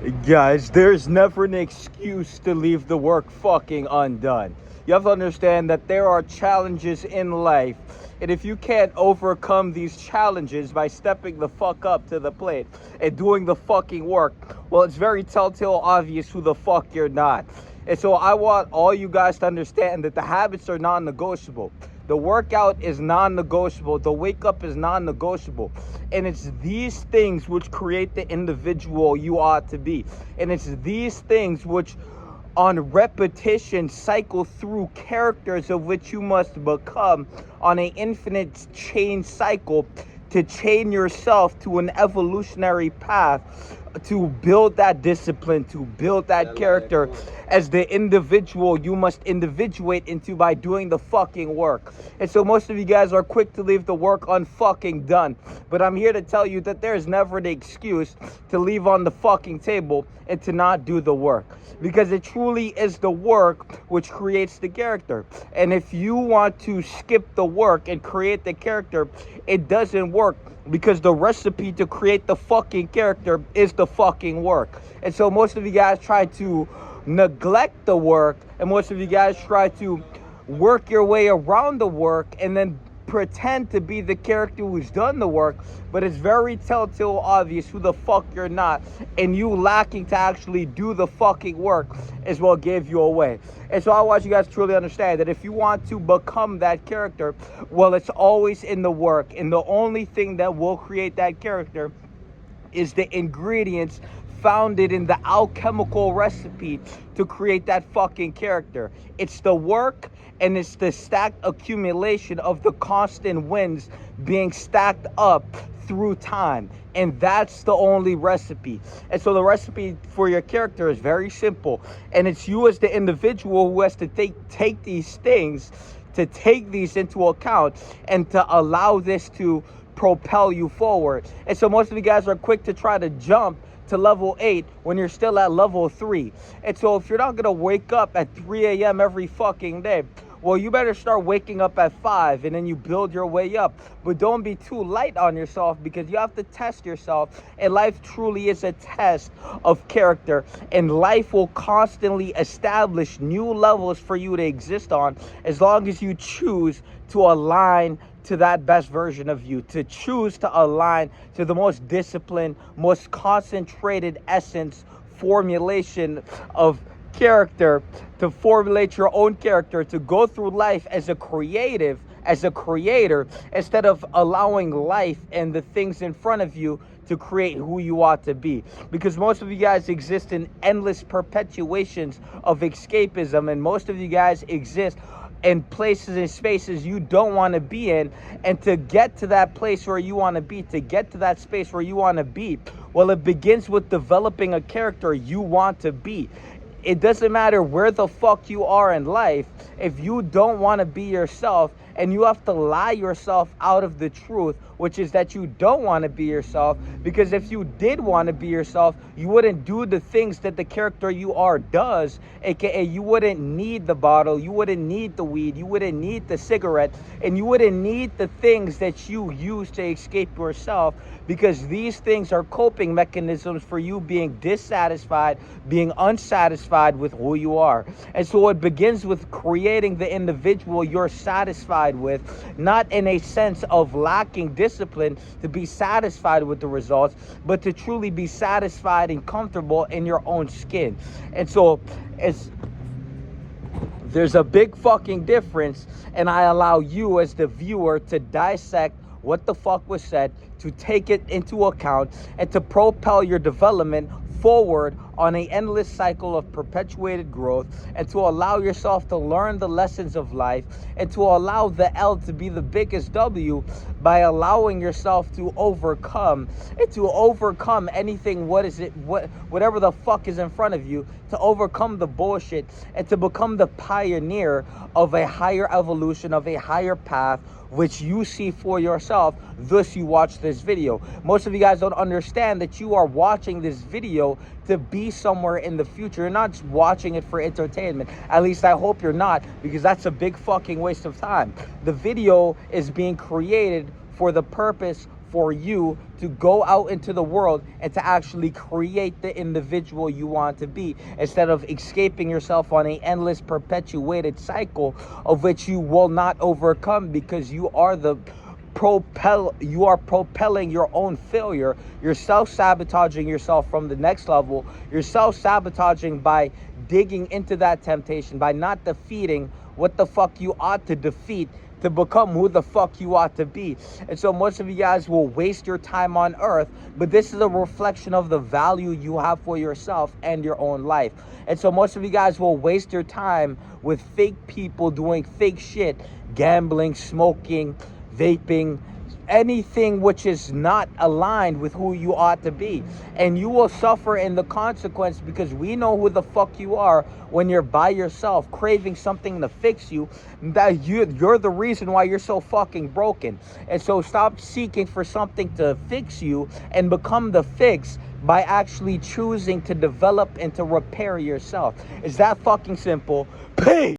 Guys, there's never an excuse to leave the work fucking undone. You have to understand that there are challenges in life, and if you can't overcome these challenges by stepping the fuck up to the plate and doing the fucking work, well, it's very telltale obvious who the fuck you're not. And so I want all you guys to understand that the habits are non-negotiable. The workout is non-negotiable. The wake up is non-negotiable. And it's these things which create the individual you ought to be. And it's these things which on repetition cycle through characters of which you must become on an infinite chain cycle to chain yourself to an evolutionary path, to build that discipline, to build that character as the individual you must individuate into by doing the fucking work. And so most of you guys are quick to leave the work unfucking done. But I'm here to tell you that there's never an excuse to leave on the fucking table and to not do the work. Because it truly is the work which creates the character. And if you want to skip the work and create the character, it doesn't work. Because the recipe to create the fucking character is the fucking work. And so most of you guys try to neglect the work, and most of you guys try to work your way around the work and then pretend to be the character who's done the work, but it's very telltale obvious who the fuck you're not, and you lacking to actually do the fucking work is what gave you away. And so I want you guys to truly understand that if you want to become that character, well, it's always in the work, and the only thing that will create that character is the ingredients founded in the alchemical recipe to create that fucking character. It's the work, and it's the stacked accumulation of the constant wins being stacked up through time. And that's the only recipe. And so the recipe for your character is very simple. And it's you as the individual who has to take these things, to take these into account, and to allow this to propel you forward. And so most of you guys are quick to try to jump to level 8 when you're still at level 3. And so if you're not gonna wake up at 3 a.m. every fucking day, well, you better start waking up at 5 and then you build your way up. But don't be too light on yourself, because you have to test yourself. And life truly is a test of character. And life will constantly establish new levels for you to exist on, as long as you choose to align to that best version of you, to choose to align to the most disciplined, most concentrated essence, formulation of character, to formulate your own character, to go through life as a creative, as a creator, instead of allowing life and the things in front of you to create who you ought to be. Because most of you guys exist in endless perpetuations of escapism, and most of you guys exist in places and spaces you don't want to be in. And to get to that place where you want to be, to get to that space where you want to be, well, it begins with developing a character you want to be. It doesn't matter where the fuck you are in life, if you don't want to be yourself, and you have to lie yourself out of the truth, which is that you don't want to be yourself. Because if you did want to be yourself, you wouldn't do the things that the character you are does, aka you wouldn't need the bottle, you wouldn't need the weed, you wouldn't need the cigarette, and you wouldn't need the things that you use to escape yourself, because these things are coping mechanisms for you being dissatisfied, being unsatisfied with who you are. And so it begins with creating the individual you're satisfied with, not in a sense of lacking discipline to be satisfied with the results, but to truly be satisfied and comfortable in your own skin. And so there's a big fucking difference, and I allow you as the viewer to dissect what the fuck was said, to take it into account, and to propel your development forward on an endless cycle of perpetuated growth, and to allow yourself to learn the lessons of life, and to allow the L to be the biggest W by allowing yourself to overcome, and to overcome anything, whatever the fuck is in front of you, to overcome the bullshit, and to become the pioneer of a higher evolution, of a higher path, which you see for yourself. Thus you watch this video. Most of you guys don't understand that you are watching this video to be somewhere in the future. You're not just watching it for entertainment. At least I hope you're not, because that's a big fucking waste of time. The video is being created for the purpose for you to go out into the world and to actually create the individual you want to be, instead of escaping yourself on an endless perpetuated cycle of which you will not overcome, because you are propelling your own failure. You're self-sabotaging yourself from the next level. You're self-sabotaging by digging into that temptation, by not defeating what the fuck you ought to defeat to become who the fuck you ought to be. And so most of you guys will waste your time on earth, but this is a reflection of the value you have for yourself and your own life. And so most of you guys will waste your time with fake people doing fake shit, gambling, smoking, vaping, anything which is not aligned with who you ought to be. And you will suffer in the consequence, because we know who the fuck you are when you're by yourself craving something to fix you. That you're the reason why you're so fucking broken. And so stop seeking for something to fix you and become the fix by actually choosing to develop and to repair yourself. It's that fucking simple. Peace.